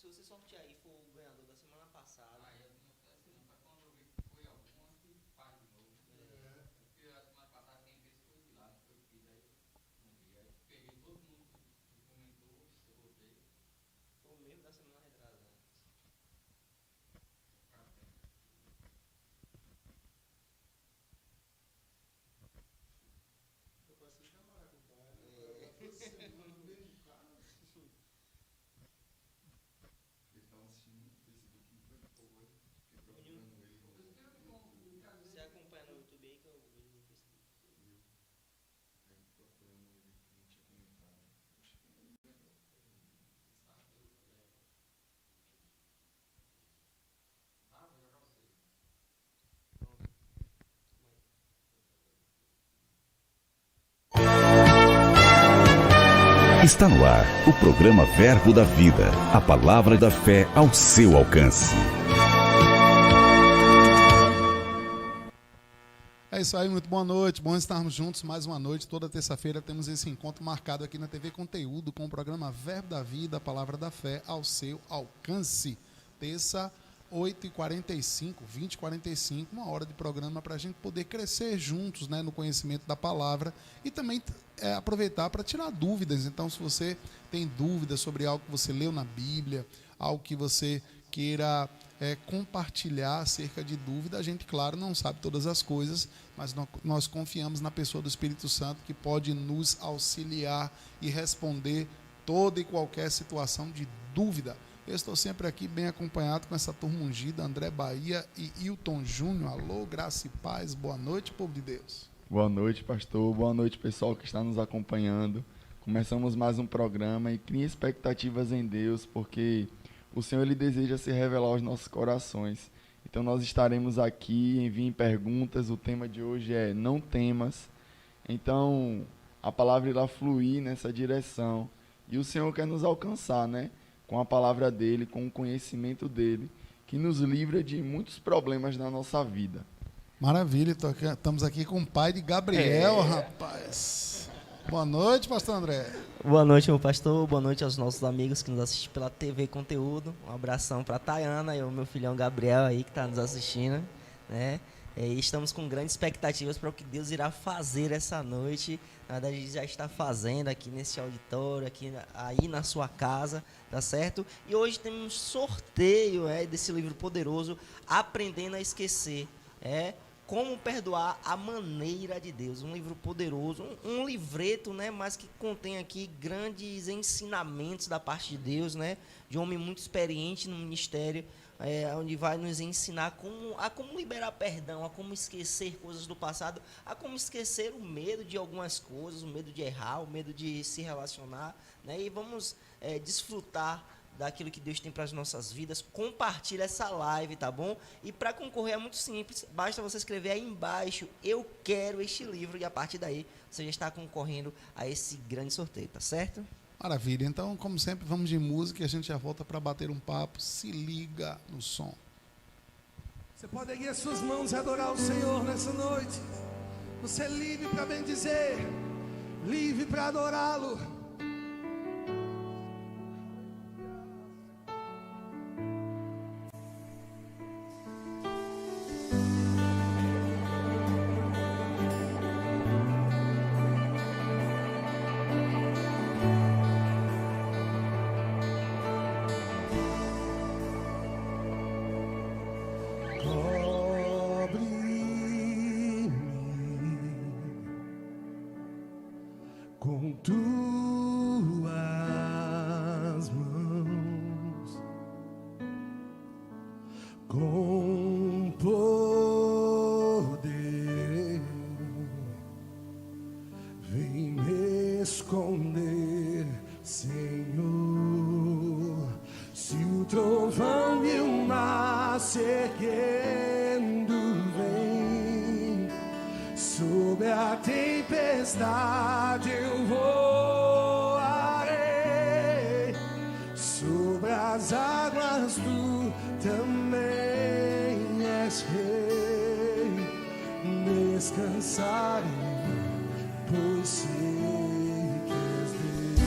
você sortear aí for o ganhador da semana passada. Aí eu não sei assim, não, mas quando eu vi que foi algumas que faz de novo. Porque a semana passada quem fez foi de lá, não foi que fiz, aí não vi. Aí peguei todo mundo que comentou, eu botei. Foi o mesmo da semana retrasada. Eu passei de camarada com o pai. Toda semana no mesmo carro. Ele estava assistindo no Facebook, não foi de boa, fiquei procurando ele. Você acompanha no YouTube aí que eu vejo no Facebook. Viu? Aí procurando ele, que não tinha comentado. Acho que ele ganhou. Ah, vou jogar você. Pronto. Mãe. Está no ar o programa Verbo da Vida, a palavra da fé ao seu alcance. É isso aí, muito boa noite. Bom estarmos juntos mais uma noite. Toda terça-feira temos esse encontro marcado aqui na TV Conteúdo com o programa Verbo da Vida, a palavra da fé ao seu alcance. Terça, 8h45, 20h45, uma hora de programa para a gente poder crescer juntos, né, no conhecimento da palavra e também aproveitar para tirar dúvidas. Então, se você tem dúvidas sobre algo que você leu na Bíblia, algo que você queira compartilhar acerca de dúvida, a gente, claro, não sabe todas as coisas, mas nós confiamos na pessoa do Espírito Santo que pode nos auxiliar e responder toda e qualquer situação de dúvida. Eu estou sempre aqui bem acompanhado com essa turma ungida, André Bahia e Hilton Júnior. Alô, graça e paz, boa noite, povo de Deus. Boa noite, pastor. Boa noite, pessoal que está nos acompanhando. Começamos mais um programa e crie expectativas em Deus, porque o Senhor ele deseja se revelar aos nossos corações. Então nós estaremos aqui, enviem perguntas. O tema de hoje é não temas. Então a palavra irá fluir nessa direção. E o Senhor quer nos alcançar, né? Com a palavra dele, com o conhecimento dele, que nos livra de muitos problemas na nossa vida. Maravilha, estamos aqui com o pai de Gabriel, rapaz. Boa noite, pastor André. Boa noite, meu pastor. Boa noite aos nossos amigos que nos assistem pela TV Conteúdo. Um abração para a Tayana e o meu filhão Gabriel aí que está nos assistindo, né? E estamos com grandes expectativas para o que Deus irá fazer essa noite. Na verdade, Ele já está fazendo aqui nesse auditório, aqui aí na sua casa, tá certo? E hoje temos um sorteio desse livro poderoso, Aprendendo a Esquecer. Como perdoar a maneira de Deus, um livro poderoso, um livreto, né, mas que contém aqui grandes ensinamentos da parte de Deus, né, de um homem muito experiente no ministério, onde vai nos ensinar como liberar perdão, a como esquecer coisas do passado, a como esquecer o medo de algumas coisas, o medo de errar, o medo de se relacionar, né, e vamos desfrutar daquilo que Deus tem para as nossas vidas. Compartilha essa live, tá bom? E para concorrer é muito simples, basta você escrever aí embaixo, eu quero este livro, e a partir daí você já está concorrendo a esse grande sorteio, tá certo? Maravilha, então como sempre vamos de música e a gente já volta para bater um papo. Se liga no som. Você pode erguer suas mãos e adorar o Senhor nessa noite. Você é livre para bendizer, livre para adorá-lo. Com tuas mãos, com poder, vem me esconder, Senhor. Se o trovão e o mar se erguendo vem sobre a tempestade, eu voarei sobre as águas, tu também és rei. Descansarei, pois sei que és Deus.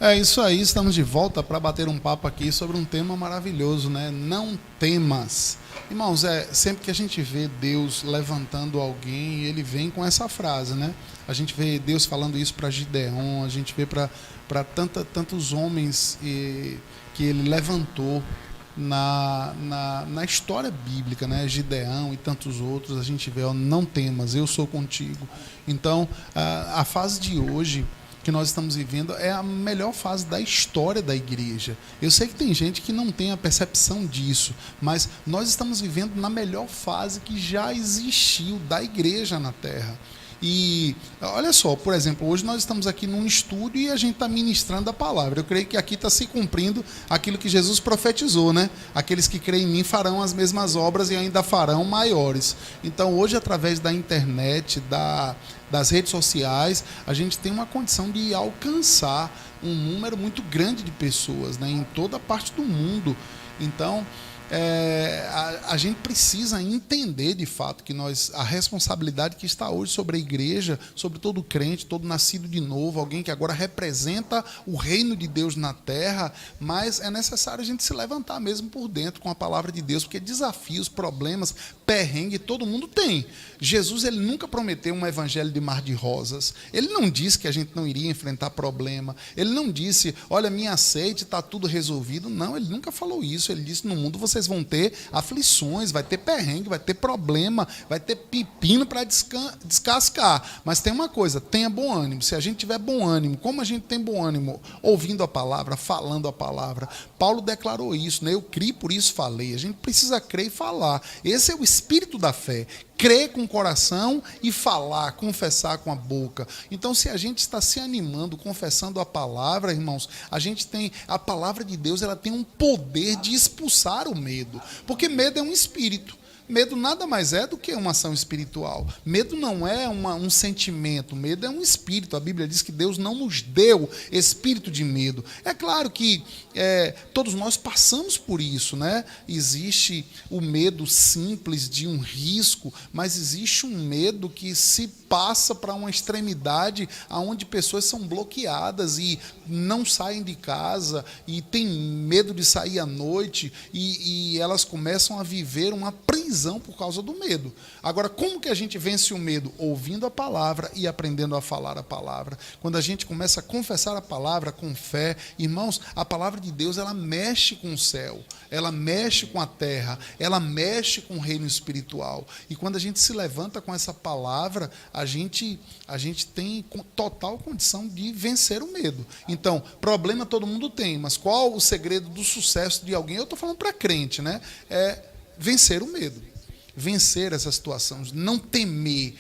É isso aí, estamos de volta para bater um papo aqui sobre um tema maravilhoso, né? Não temas. Irmãos, sempre que a gente vê Deus levantando alguém, ele vem com essa frase, né? A gente vê Deus falando isso para Gideon, a gente vê para tantos homens que ele levantou na história bíblica, né? Gideão e tantos outros, a gente vê, ó, não temas, eu sou contigo. Então, a fase de hoje que nós estamos vivendo é a melhor fase da história da igreja. Eu sei que tem gente que não tem a percepção disso, mas nós estamos vivendo na melhor fase que já existiu da igreja na Terra. E olha só, por exemplo, hoje nós estamos aqui num estúdio e a gente está ministrando a palavra. Eu creio que aqui está se cumprindo aquilo que Jesus profetizou, né? Aqueles que creem em mim farão as mesmas obras e ainda farão maiores. Então hoje, através da internet, das redes sociais, a gente tem uma condição de alcançar um número muito grande de pessoas, né? Em toda parte do mundo. Então a gente precisa entender de fato que a responsabilidade que está hoje sobre a igreja, sobre todo crente, todo nascido de novo, alguém que agora representa o reino de Deus na terra, mas é necessário a gente se levantar mesmo por dentro com a palavra de Deus, porque desafios, problemas, perrengue, todo mundo tem. Jesus, ele nunca prometeu um evangelho de mar de rosas. Ele não disse que a gente não iria enfrentar problema. Ele não disse, olha, me aceite, está tudo resolvido. Não, ele nunca falou isso. Ele disse, no mundo vocês vão ter aflições, vai ter perrengue, vai ter problema, vai ter pepino para descascar. Mas tem uma coisa, tenha bom ânimo. Se a gente tiver bom ânimo, como a gente tem bom ânimo? Ouvindo a palavra, falando a palavra. Paulo declarou isso, né? Eu criei, por isso falei. A gente precisa crer e falar. Esse é o espírito da fé. Crer com o coração e falar, confessar com a boca. Então, se a gente está se animando, confessando a palavra, irmãos, a palavra de Deus, ela tem um poder de expulsar o medo. Porque medo é um espírito. Medo nada mais é do que uma ação espiritual. Medo não é um sentimento, medo é um espírito. A Bíblia diz que Deus não nos deu espírito de medo. É claro que todos nós passamos por isso, né? Existe o medo simples de um risco, mas existe um medo que se passa para uma extremidade onde pessoas são bloqueadas e não saem de casa e têm medo de sair à noite e elas começam a viver uma prisão por causa do medo. Agora, como que a gente vence o medo? Ouvindo a palavra e aprendendo a falar a palavra. Quando a gente começa a confessar a palavra com fé, irmãos, a palavra de Deus, ela mexe com o céu, ela mexe com a terra, ela mexe com o reino espiritual. E quando a gente se levanta com essa palavra, a gente tem total condição de vencer o medo. Então, problema todo mundo tem, mas qual o segredo do sucesso de alguém? Eu estou falando para crente, né? É vencer o medo. Vencer essa situação, não temer.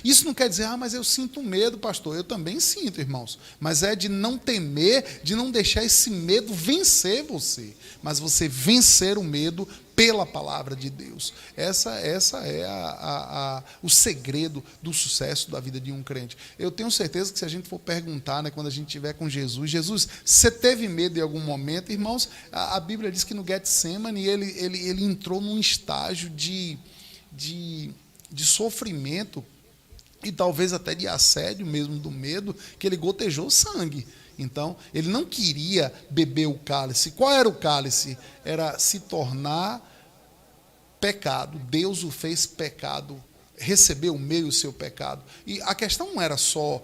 Isso não quer dizer, mas eu sinto medo, pastor. Eu também sinto, irmãos. Mas é de não temer, de não deixar esse medo vencer você. Mas você vencer o medo pela palavra de Deus. Essa é o segredo do sucesso da vida de um crente. Eu tenho certeza que se a gente for perguntar, né, quando a gente estiver com Jesus, você teve medo em algum momento? Irmãos, a Bíblia diz que no Getsemane ele entrou num estágio de sofrimento e talvez até de assédio mesmo do medo, que ele gotejou sangue. Então, ele não queria beber o cálice. Qual era o cálice? Era se tornar pecado. Deus o fez pecado, recebeu o meio o seu pecado. E a questão não era só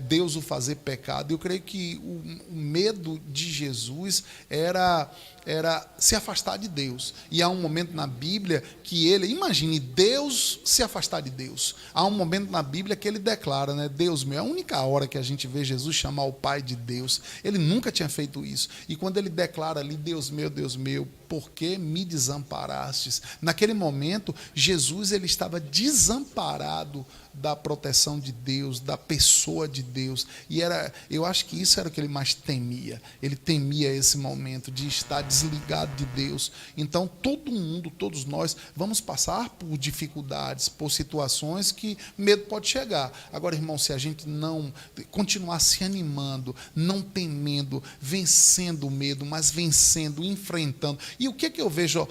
Deus o fazer pecado. Eu creio que o medo de Jesus era se afastar de Deus. E há um momento na Bíblia que imagine, Deus se afastar de Deus. Há um momento na Bíblia que ele declara, né, Deus meu, é a única hora que a gente vê Jesus chamar o Pai de Deus. Ele nunca tinha feito isso. E quando ele declara ali, Deus meu, por que me desamparastes? Naquele momento, Jesus ele estava desamparado da proteção de Deus, da pessoa de Deus. E eu acho que isso era o que ele mais temia. Ele temia esse momento de estar desligado de Deus. Então, todo mundo, todos nós, vamos passar por dificuldades, por situações que medo pode chegar. Agora, irmão, se a gente não continuar se animando, não temendo, vencendo o medo, mas vencendo, enfrentando. E o que eu vejo?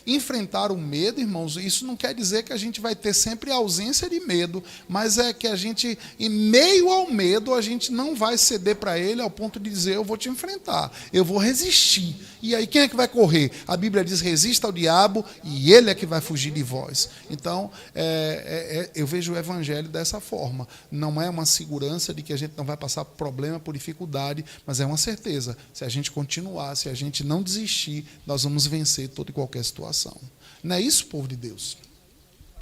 Enfrentar o medo, irmãos, isso não quer dizer que a gente vai ter sempre ausência de medo, mas é que a gente, em meio ao medo, a gente não vai ceder para ele ao ponto de dizer, eu vou te enfrentar, eu vou resistir. E aí quem é que vai correr? A Bíblia diz, resista ao diabo e ele é que vai fugir de vós. Então, eu vejo o evangelho dessa forma. Não é uma segurança de que a gente não vai passar por problema, por dificuldade, mas é uma certeza. Se a gente continuar, se a gente não desistir, nós vamos vencer toda e qualquer situação. Não é isso, povo de Deus?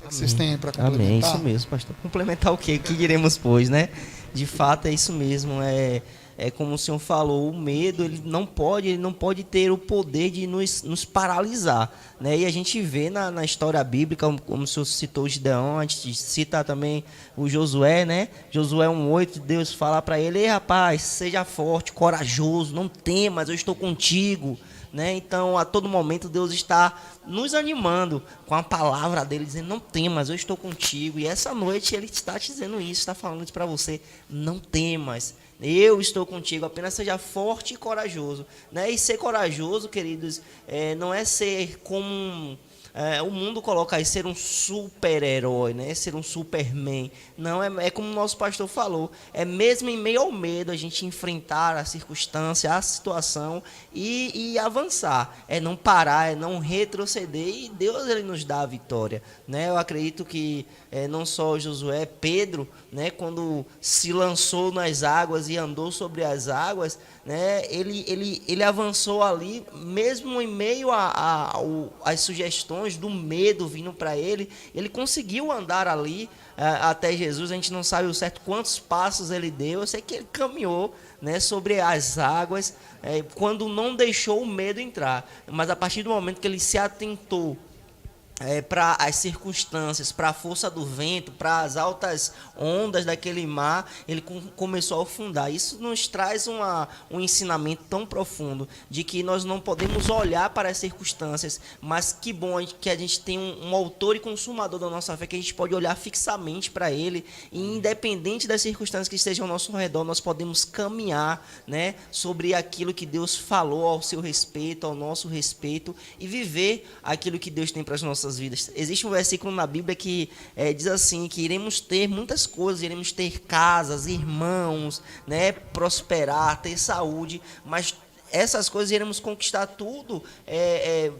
O que vocês têm para complementar? Amém, isso mesmo, pastor. Complementar o quê? O que diremos, pois, né? De fato, é isso mesmo. É como o senhor falou, o medo ele não pode ter o poder de nos paralisar, né? E a gente vê na história bíblica, como o senhor citou o Gideão, a gente cita também o Josué, né? Josué 1:8, Deus fala para ele, ei rapaz, seja forte, corajoso, não temas, eu estou contigo. Né? Então, a todo momento, Deus está nos animando com a palavra dele, dizendo, não temas, eu estou contigo. E essa noite ele está te dizendo isso, está falando isso para você, não temas, eu estou contigo, apenas seja forte e corajoso. Né? E ser corajoso, queridos, não é ser como o mundo coloca aí, ser um super-herói, né? Ser um Superman. Não, é como o nosso pastor falou, é mesmo em meio ao medo a gente enfrentar a circunstância, a situação e avançar. É não parar, é não retroceder e Deus ele nos dá a vitória. Né? Eu acredito que não só Josué, Pedro, né? Quando se lançou nas águas e andou sobre as águas, né? Ele avançou ali, mesmo em meio às sugestões do medo vindo para ele conseguiu andar ali até Jesus. A gente não sabe o certo quantos passos ele deu, eu sei que ele caminhou, né, sobre as águas, quando não deixou o medo entrar, mas a partir do momento que ele se atentou para as circunstâncias, para a força do vento, para as altas ondas daquele mar, ele começou a afundar. Isso nos traz um ensinamento tão profundo de que nós não podemos olhar para as circunstâncias, mas que bom que a gente tem um autor e consumador da nossa fé, que a gente pode olhar fixamente para ele e independente das circunstâncias que estejam ao nosso redor, nós podemos caminhar, né, sobre aquilo que Deus falou ao seu respeito, ao nosso respeito e viver aquilo que Deus tem para as nossas vidas. Existe um versículo na Bíblia que diz assim, que iremos ter muitas coisas, iremos ter casas, irmãos, né, prosperar, ter saúde, mas essas coisas iremos conquistar tudo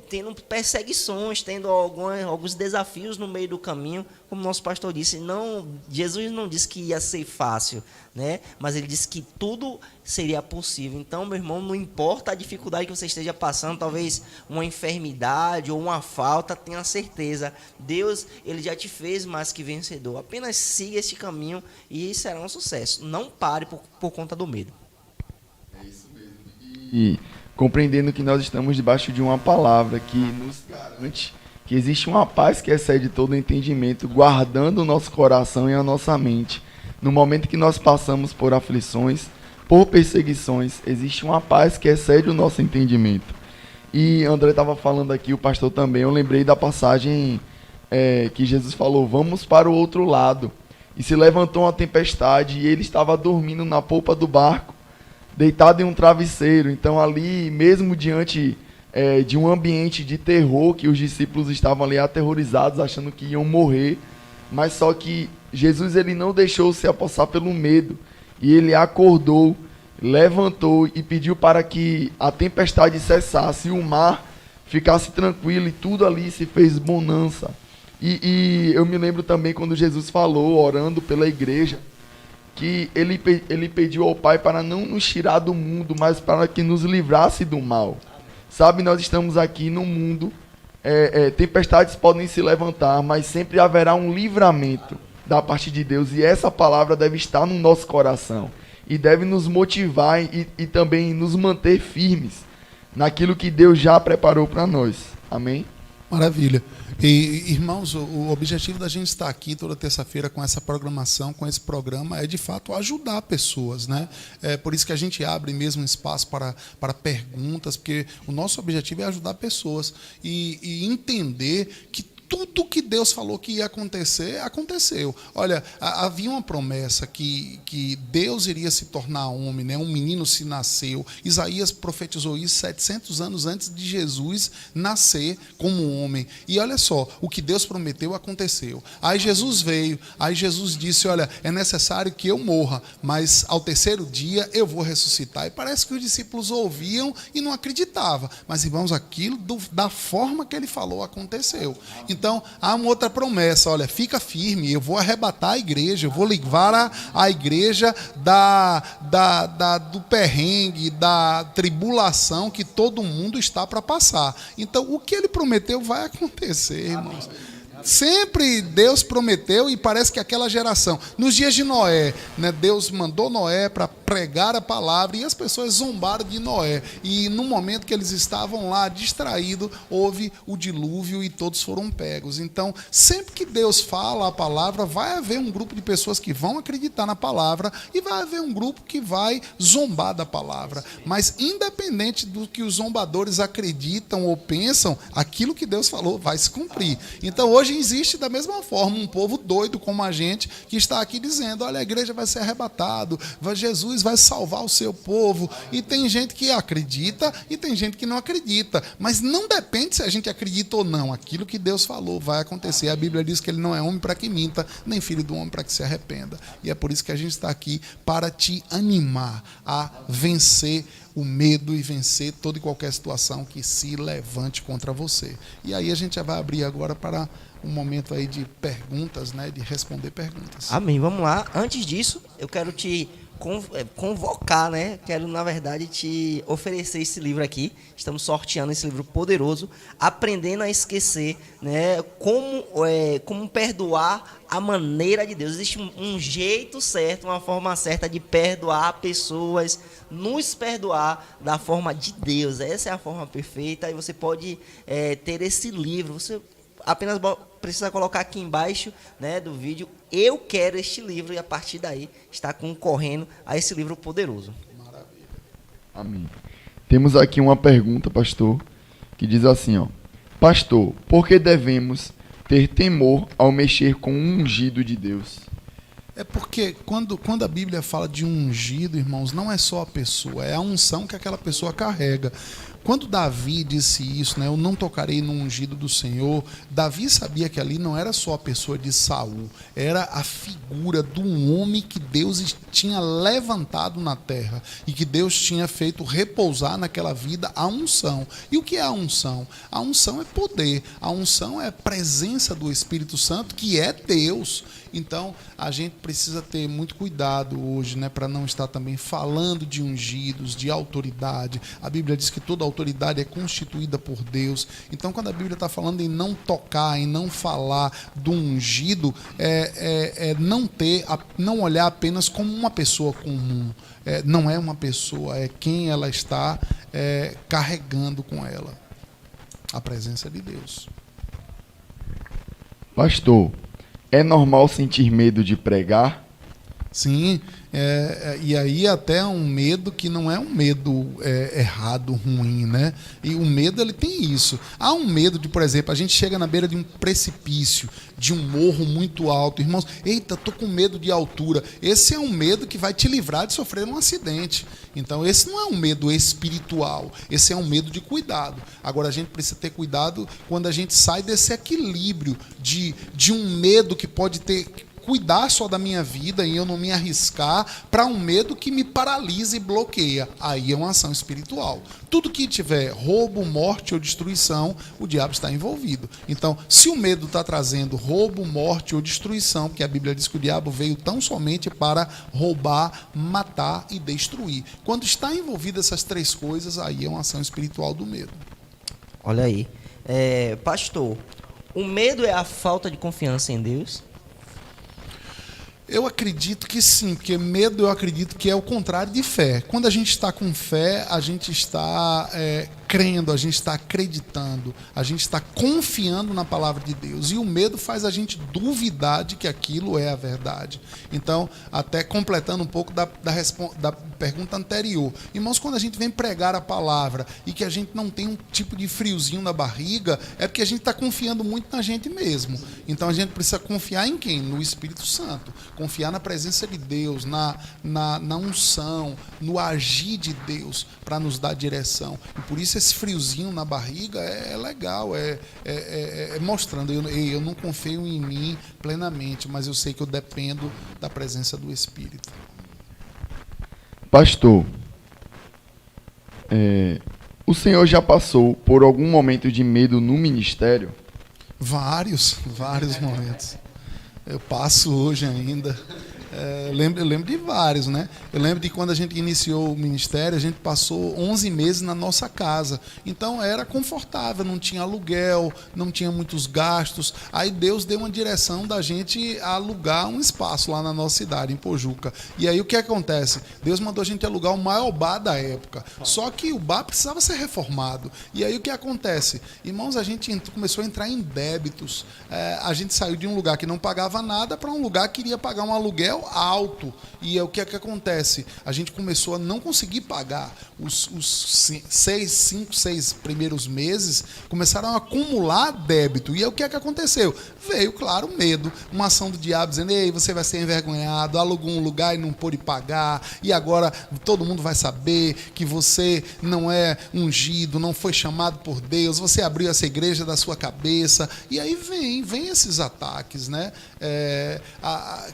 tendo perseguições, tendo alguns desafios no meio do caminho, como nosso pastor disse. Não, Jesus não disse que ia ser fácil, né? Mas ele disse que tudo seria possível. Então, meu irmão, não importa a dificuldade que você esteja passando, talvez uma enfermidade ou uma falta, tenha certeza, Deus ele já te fez mais que vencedor. Apenas siga este caminho e será um sucesso. Não pare por conta do medo. E compreendendo que nós estamos debaixo de uma palavra que nos garante que existe uma paz que excede todo o entendimento, guardando o nosso coração e a nossa mente. No momento que nós passamos por aflições, por perseguições, existe uma paz que excede o nosso entendimento. E André estava falando aqui, o pastor também, eu lembrei da passagem que Jesus falou, vamos para o outro lado. E se levantou uma tempestade e ele estava dormindo na polpa do barco, deitado em um travesseiro. Então ali, mesmo diante de um ambiente de terror, que os discípulos estavam ali aterrorizados, achando que iam morrer, mas só que Jesus ele não deixou se apossar pelo medo, e ele acordou, levantou e pediu para que a tempestade cessasse, e o mar ficasse tranquilo, e tudo ali se fez bonança. E eu me lembro também quando Jesus falou, orando pela igreja, que ele pediu ao Pai para não nos tirar do mundo, mas para que nos livrasse do mal. Sabe, nós estamos aqui no mundo, tempestades podem se levantar, mas sempre haverá um livramento da parte de Deus, e essa palavra deve estar no nosso coração, e deve nos motivar e também nos manter firmes naquilo que Deus já preparou para nós. Amém? Maravilha. E, irmãos, o objetivo da gente estar aqui toda terça-feira com essa programação, com esse programa, é de fato ajudar pessoas, né? É por isso que a gente abre mesmo espaço para perguntas, porque o nosso objetivo é ajudar pessoas e entender que tudo que Deus falou que ia acontecer, aconteceu. Olha, havia uma promessa que Deus iria se tornar homem, né? Um menino se nasceu. Isaías profetizou isso 700 anos antes de Jesus nascer como homem. E olha só, o que Deus prometeu aconteceu. Aí Jesus veio, aí Jesus disse, olha, é necessário que eu morra, mas ao terceiro dia eu vou ressuscitar. E parece que os discípulos ouviam e não acreditavam. Mas, irmãos, aquilo da forma que ele falou aconteceu. Então, há uma outra promessa, olha, fica firme, eu vou arrebatar a igreja, eu vou livrar a igreja do perrengue, da tribulação que todo mundo está para passar. Então, o que ele prometeu vai acontecer, irmãos. Sempre Deus prometeu, e parece que aquela geração, nos dias de Noé, né, Deus mandou Noé para pregar a palavra e as pessoas zombaram de Noé. E no momento que eles estavam lá distraídos, houve o dilúvio e todos foram pegos. Então, sempre que Deus fala a palavra, vai haver um grupo de pessoas que vão acreditar na palavra e vai haver um grupo que vai zombar da palavra. Mas, independente do que os zombadores acreditam ou pensam, aquilo que Deus falou vai se cumprir. Então, hoje existe da mesma forma um povo doido como a gente que está aqui dizendo, olha, a igreja vai ser arrebatado, Jesus vai salvar o seu povo. E tem gente que acredita e tem gente que não acredita, mas não depende se a gente acredita ou não, aquilo que Deus falou vai acontecer. A Bíblia diz que ele não é homem para que minta, nem filho do homem para que se arrependa. E é por isso que a gente está aqui, para te animar a vencer o medo e vencer toda e qualquer situação que se levante contra você. E aí a gente já vai abrir agora para um momento aí de perguntas, né, de responder perguntas. Amém, vamos lá. Antes disso, eu quero te convocar, né? Quero, na verdade, te oferecer esse livro aqui. Estamos sorteando esse livro poderoso, Aprendendo a Esquecer, né? Como perdoar a maneira de Deus. Existe um jeito certo, uma forma certa de perdoar pessoas, nos perdoar da forma de Deus. Essa é a forma perfeita e você pode ter esse livro. Você apenas precisa colocar aqui embaixo, né, do vídeo, eu quero este livro, e a partir daí está concorrendo a esse livro poderoso. Maravilha. Amém. Temos aqui uma pergunta, pastor, que diz assim, ó: pastor, por que devemos ter temor ao mexer com o ungido de Deus? É porque quando a Bíblia fala de ungido, irmãos, não é só a pessoa, é a unção que aquela pessoa carrega. Quando Davi disse isso, né, eu não tocarei no ungido do Senhor, Davi sabia que ali não era só a pessoa de Saul, era a figura de um homem que Deus tinha levantado na terra e que Deus tinha feito repousar naquela vida a unção. E o que é a unção? A unção é poder, a unção é presença do Espírito Santo, que é Deus. Então, a gente precisa ter muito cuidado hoje, né, para não estar também falando de ungidos, de autoridade. A Bíblia diz que toda autoridade é constituída por Deus. Então, quando a Bíblia está falando em não tocar, em não falar do ungido, não olhar apenas como uma pessoa comum. Não é uma pessoa, é quem ela está carregando com ela. A presença de Deus. Pastor, é normal sentir medo de pregar? Sim, e aí até um medo que não é um medo errado, ruim, né? E o medo, ele tem isso. Há um medo de, por exemplo, a gente chega na beira de um precipício, de um morro muito alto. Irmãos, eita, tô com medo de altura. Esse é um medo que vai te livrar de sofrer um acidente. Então, esse não é um medo espiritual, esse é um medo de cuidado. Agora, a gente precisa ter cuidado quando a gente sai desse equilíbrio de um medo que pode cuidar só da minha vida e eu não me arriscar, para um medo que me paralisa e bloqueia. Aí é uma ação espiritual. Tudo que tiver roubo, morte ou destruição, o diabo está envolvido. Então, se o medo está trazendo roubo, morte ou destruição, porque a Bíblia diz que o diabo veio tão somente para roubar, matar e destruir. Quando está envolvido essas três coisas, aí é uma ação espiritual do medo. Olha aí. Pastor, o medo é a falta de confiança em Deus? Eu acredito que sim, porque medo eu acredito que é o contrário de fé. Quando a gente está com fé, a gente está crendo, a gente está acreditando, a gente está confiando na palavra de Deus. E o medo faz a gente duvidar de que aquilo é a verdade. Então, até completando um pouco da pergunta anterior. Irmãos, quando a gente vem pregar a palavra e que a gente não tem um tipo de friozinho na barriga, é porque a gente está confiando muito na gente mesmo. Então, a gente precisa confiar em quem? No Espírito Santo. Confiar na presença de Deus, na unção, no agir de Deus para nos dar direção. E por isso esse friozinho na barriga é legal, é mostrando, eu não confio em mim plenamente, mas eu sei que eu dependo da presença do Espírito. Pastor, o senhor já passou por algum momento de medo no ministério? Vários momentos. Eu passo hoje ainda. Eu lembro de vários, né? Eu lembro de quando a gente iniciou o ministério, a gente passou 11 meses na nossa casa. Então era confortável, não tinha aluguel, não tinha muitos gastos. Aí Deus deu uma direção da gente alugar um espaço lá na nossa cidade, em Pojuca. E aí o que acontece? Deus mandou a gente alugar o maior bar da época. Só que o bar precisava ser reformado. E aí o que acontece? Irmãos, a gente começou a entrar em débitos. A gente saiu de um lugar que não pagava nada para um lugar que iria pagar um aluguel alto. E é o que acontece? A gente começou a não conseguir pagar. Os 5, 6 primeiros meses começaram a acumular débito. E é o que aconteceu? Veio, claro, medo. Uma ação do diabo dizendo: ei, você vai ser envergonhado, alugou um lugar e não pôde pagar, e agora todo mundo vai saber que você não é ungido, não foi chamado por Deus, você abriu essa igreja da sua cabeça. E aí vem esses ataques, né?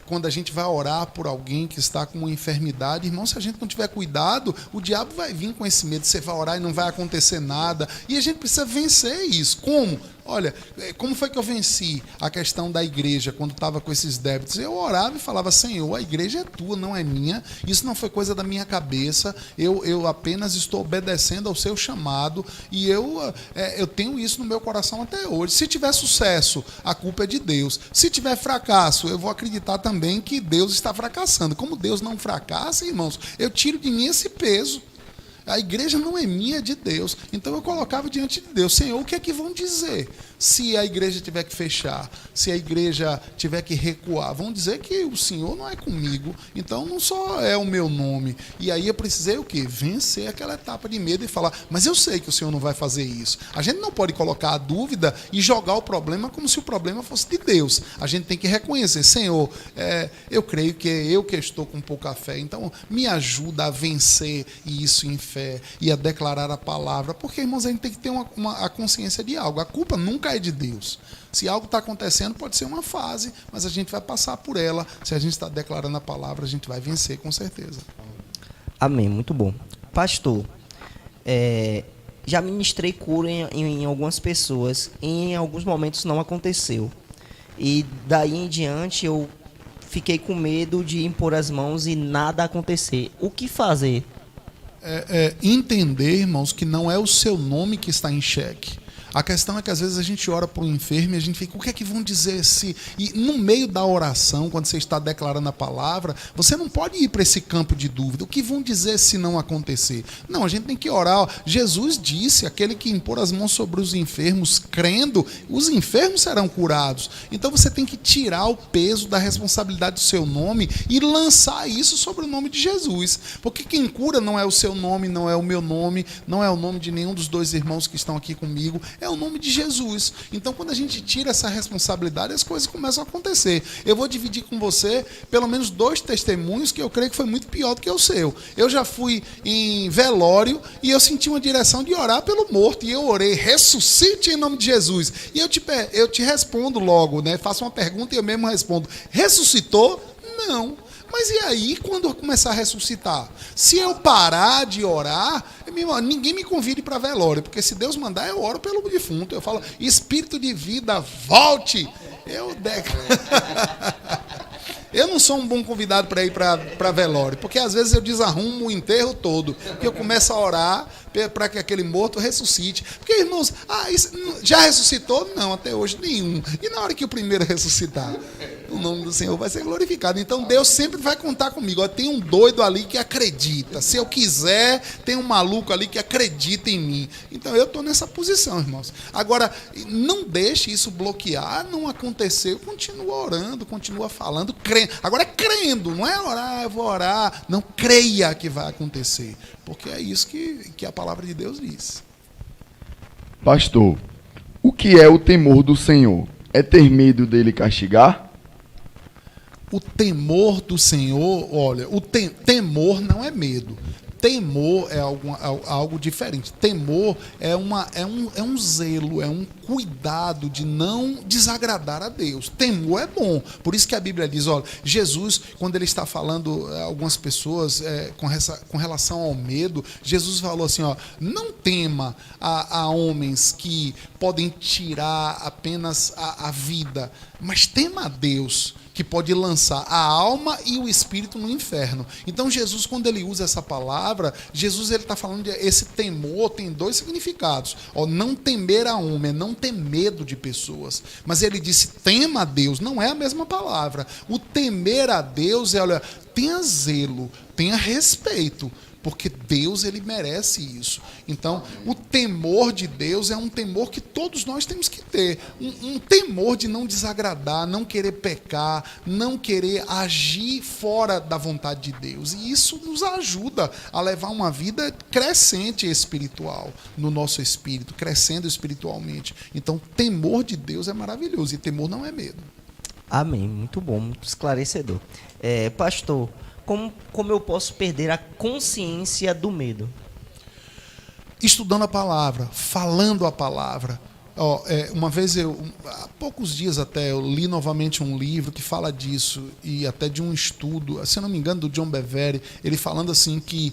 Quando a gente vai orar por alguém que está com uma enfermidade, irmão, se a gente não tiver cuidado, o diabo vai vir com esse medo. Você vai orar e não vai acontecer nada. E a gente precisa vencer isso. Como? Olha, como foi que eu venci a questão da igreja quando estava com esses débitos? Eu orava e falava: Senhor, a igreja é tua, não é minha. Isso não foi coisa da minha cabeça. Eu apenas estou obedecendo ao seu chamado. E eu tenho isso no meu coração até hoje. Se tiver sucesso, a culpa é de Deus. Se tiver fracasso, eu vou acreditar também que Deus está fracassando. Como Deus não fracassa, irmãos, eu tiro de mim esse peso. A igreja não é minha, é de Deus. Então eu colocava diante de Deus: Senhor, o que é que vão dizer? Se a igreja tiver que fechar, se a igreja tiver que recuar, vão dizer que o Senhor não é comigo, então não só é o meu nome. E aí eu precisei o quê? Vencer aquela etapa de medo e falar: mas eu sei que o Senhor não vai fazer isso. A gente não pode colocar a dúvida e jogar o problema como se o problema fosse de Deus. A gente tem que reconhecer: Senhor, eu creio que é eu que estou com pouca fé, então me ajuda a vencer isso em fé e a declarar a palavra. Porque, irmãos, a gente tem que ter a consciência de algo. A culpa nunca é de Deus. Se algo está acontecendo, pode ser uma fase, mas a gente vai passar por ela. Se a gente está declarando a palavra, a gente vai vencer, com certeza. Amém, muito bom. Pastor, já ministrei cura em algumas pessoas, e em alguns momentos não aconteceu. E daí em diante eu fiquei com medo de impor as mãos e nada acontecer. O que fazer? Entender, irmãos, que não é o seu nome que está em xeque. A questão é que às vezes a gente ora para um enfermo e a gente fica: o que é que vão dizer se... E no meio da oração, quando você está declarando a palavra, você não pode ir para esse campo de dúvida. O que vão dizer se não acontecer? Não, a gente tem que orar. Jesus disse: aquele que impor as mãos sobre os enfermos, crendo, os enfermos serão curados. Então você tem que tirar o peso da responsabilidade do seu nome e lançar isso sobre o nome de Jesus. Porque quem cura não é o seu nome, não é o meu nome, não é o nome de nenhum dos dois irmãos que estão aqui comigo. É o nome de Jesus. Então, quando a gente tira essa responsabilidade, as coisas começam a acontecer. Eu vou dividir com você pelo menos 2 testemunhos que eu creio que foi muito pior do que o seu. Eu já fui em velório e eu senti uma direção de orar pelo morto. E eu orei: ressuscite em nome de Jesus. E eu te respondo logo, né? Faço uma pergunta e eu mesmo respondo: ressuscitou? Não. Mas e aí, quando eu começar a ressuscitar? Se eu parar de orar, ninguém me convide para velório, porque se Deus mandar, eu oro pelo defunto. Eu falo: espírito de vida, volte. Eu não sou um bom convidado para ir para velório, porque às vezes eu desarrumo o enterro todo, porque eu começo a orar para que aquele morto ressuscite. Porque, irmãos, já ressuscitou? Não, até hoje nenhum. E na hora que o primeiro ressuscitar? o nome do Senhor vai ser glorificado. Então Deus sempre vai contar comigo. Ó, tem um doido ali que acredita. Se eu quiser, tem um maluco ali que acredita em mim. Então eu estou nessa posição, irmãos. Agora, não deixe isso bloquear, não aconteceu. Continua orando, continua falando, crendo. Agora é crendo, não é orar, eu vou orar. Não, creia que vai acontecer. Porque é isso que a palavra de Deus diz. Pastor, o que é o temor do Senhor? É ter medo dele castigar? O temor do Senhor, olha, o temor não é medo. Temor é algo diferente. Temor é um zelo, é um cuidado de não desagradar a Deus. Temor é bom. Por isso que a Bíblia diz, olha, Jesus, quando ele está falando a algumas pessoas com relação ao medo, Jesus falou assim, ó, não tema a homens que podem tirar apenas a vida, mas tema a Deus, que pode lançar a alma e o espírito no inferno. Então Jesus, quando ele usa essa palavra, Jesus ele está falando de esse temor, tem dois significados. Ó, não temer a homem, não ter medo de pessoas. Mas ele disse tema a Deus, não é a mesma palavra. O temer a Deus é, olha, tenha zelo, tenha respeito, porque Deus ele merece isso. Então, o temor de Deus é um temor que todos nós temos que ter. Um temor de não desagradar, não querer pecar, não querer agir fora da vontade de Deus. E isso nos ajuda a levar uma vida crescente espiritual, no nosso espírito, crescendo espiritualmente. Então, temor de Deus é maravilhoso e temor não é medo. Amém, muito bom, muito esclarecedor. Pastor, como eu posso perder a consciência do medo? Estudando a palavra, falando a palavra. Uma vez há poucos dias até, eu li novamente um livro que fala disso, e até de um estudo, se eu não me engano, do John Bevere, ele falando assim que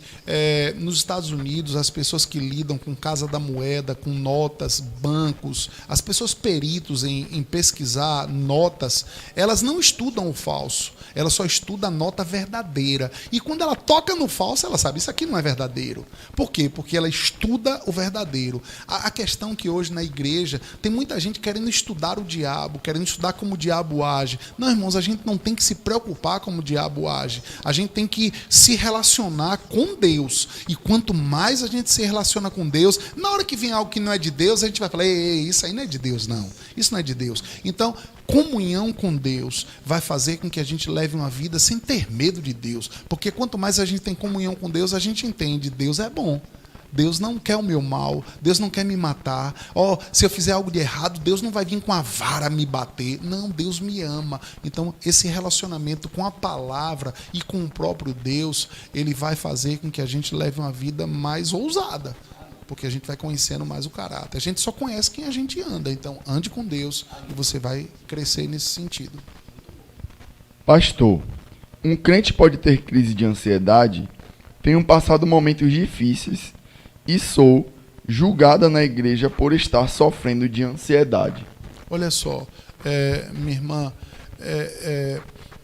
nos Estados Unidos, as pessoas que lidam com Casa da Moeda, com notas, bancos, as pessoas peritos em pesquisar notas, elas não estudam o falso, ela só estuda a nota verdadeira. E quando ela toca no falso, ela sabe, isso aqui não é verdadeiro. Por quê? Porque ela estuda o verdadeiro. A questão que hoje na igreja tem muita gente querendo estudar o diabo, querendo estudar como o diabo age. Não, irmãos, a gente não tem que se preocupar como o diabo age. A gente tem que se relacionar com Deus. E quanto mais a gente se relaciona com Deus, na hora que vem algo que não é de Deus, a gente vai falar, ei, isso aí não é de Deus, não. Isso não é de Deus. Então, comunhão com Deus vai fazer com que a gente leve uma vida sem ter medo de Deus. Porque quanto mais a gente tem comunhão com Deus, a gente entende, Deus é bom. Deus não quer o meu mal, Deus não quer me matar. Se eu fizer algo de errado, Deus não vai vir com a vara me bater. Não, Deus me ama. Então, esse relacionamento com a palavra e com o próprio Deus, ele vai fazer com que a gente leve uma vida mais ousada. Porque a gente vai conhecendo mais o caráter. A gente só conhece quem a gente anda. Então, ande com Deus e você vai crescer nesse sentido. Pastor, um crente pode ter crise de ansiedade? Tenho passado momentos difíceis e sou julgada na igreja por estar sofrendo de ansiedade. Olha só, minha irmã,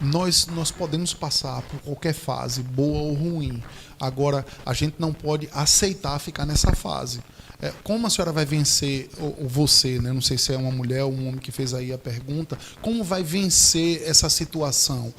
nós podemos passar por qualquer fase, boa ou ruim. Agora, a gente não pode aceitar ficar nessa fase. Como a senhora vai vencer, ou você, né? Não sei se é uma mulher ou um homem que fez aí a pergunta, como vai vencer essa situação?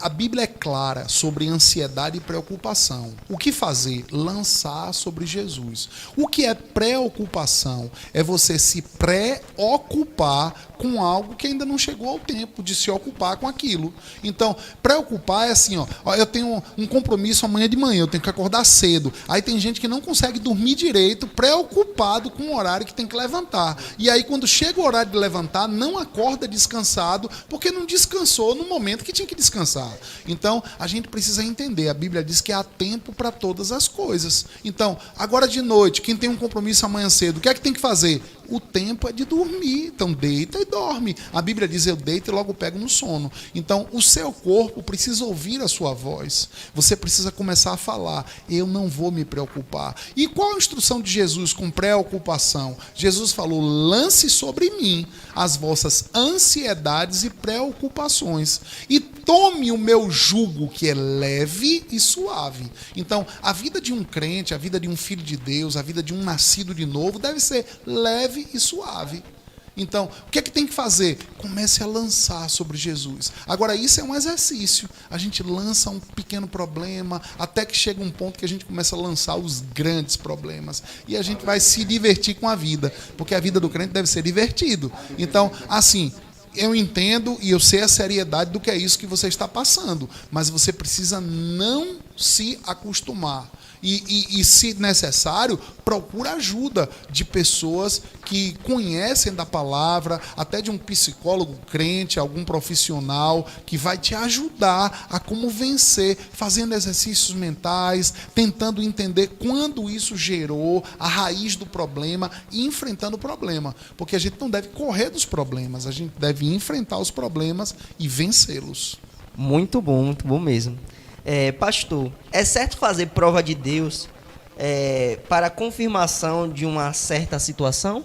A Bíblia é clara sobre ansiedade e preocupação. O que fazer? Lançar sobre Jesus. O que é preocupação? É você se preocupar com algo que ainda não chegou ao tempo de se ocupar com aquilo. Então, preocupar é assim, eu tenho um compromisso amanhã de manhã, eu tenho que acordar cedo. Aí tem gente que não consegue dormir direito, preocupado com o horário que tem que levantar. E aí, quando chega o horário de levantar, não acorda descansado, porque não descansou no momento que tinha que descansar. Então, a gente precisa entender. A Bíblia diz que há tempo para todas as coisas. Então, agora de noite, quem tem um compromisso amanhã cedo, o que é que tem que fazer? O tempo é de dormir. Então, deita e dorme. A Bíblia diz, eu deito e logo pego no sono. Então, o seu corpo precisa ouvir a sua voz. Você precisa começar a falar, eu não vou me preocupar. E qual a instrução de Jesus com preocupação? Jesus falou, lance sobre mim as vossas ansiedades e preocupações e tome o meu jugo, que é leve e suave. Então, a vida de um crente, a vida de um filho de Deus, a vida de um nascido de novo deve ser leve e suave. Então, o que é que tem que fazer? Comece a lançar sobre Jesus. Agora, isso é um exercício. A gente lança um pequeno problema, até que chega um ponto que a gente começa a lançar os grandes problemas. E a gente vai se divertir com a vida, porque a vida do crente deve ser divertido. Então, assim, eu entendo e eu sei a seriedade do que é isso que você está passando, mas você precisa não se acostumar. E, se necessário, procura ajuda de pessoas que conhecem da palavra, até de um psicólogo crente, algum profissional que vai te ajudar a como vencer, fazendo exercícios mentais, tentando entender quando isso gerou, a raiz do problema e enfrentando o problema. Porque a gente não deve correr dos problemas, a gente deve enfrentar os problemas e vencê-los. Muito bom mesmo. Pastor, é certo fazer prova de Deus para confirmação de uma certa situação?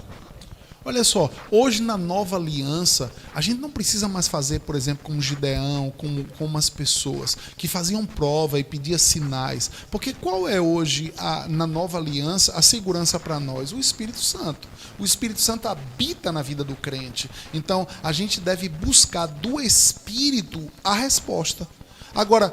Olha só, hoje na nova aliança, a gente não precisa mais fazer, por exemplo, como Gideão, como as pessoas que faziam prova e pediam sinais. Porque qual é hoje, na nova aliança, a segurança para nós? O Espírito Santo. O Espírito Santo habita na vida do crente. Então, a gente deve buscar do Espírito a resposta. Agora,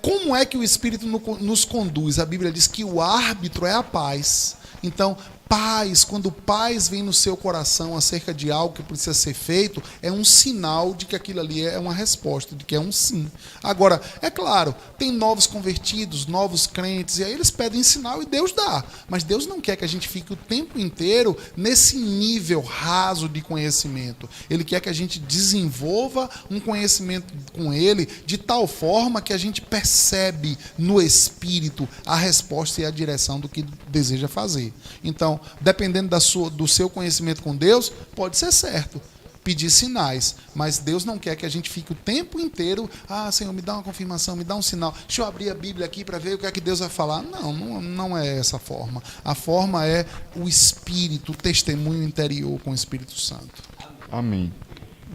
como é que o Espírito nos conduz? A Bíblia diz que o árbitro é a paz. Então, paz, quando paz vem no seu coração acerca de algo que precisa ser feito, é um sinal de que aquilo ali é uma resposta, de que é um sim. Agora, é claro, tem novos convertidos, novos crentes, e aí eles pedem sinal e Deus dá. Mas Deus não quer que a gente fique o tempo inteiro nesse nível raso de conhecimento. Ele quer que a gente desenvolva um conhecimento com Ele de tal forma que a gente percebe no Espírito a resposta e a direção do que deseja fazer. Então, dependendo do seu conhecimento com Deus, pode ser certo pedir sinais, mas Deus não quer que a gente fique o tempo inteiro, Senhor, me dá uma confirmação, me dá um sinal, deixa eu abrir a Bíblia aqui para ver o que é que Deus vai falar. Não é essa a forma. A forma é o Espírito, o testemunho interior com o Espírito Santo. Amém.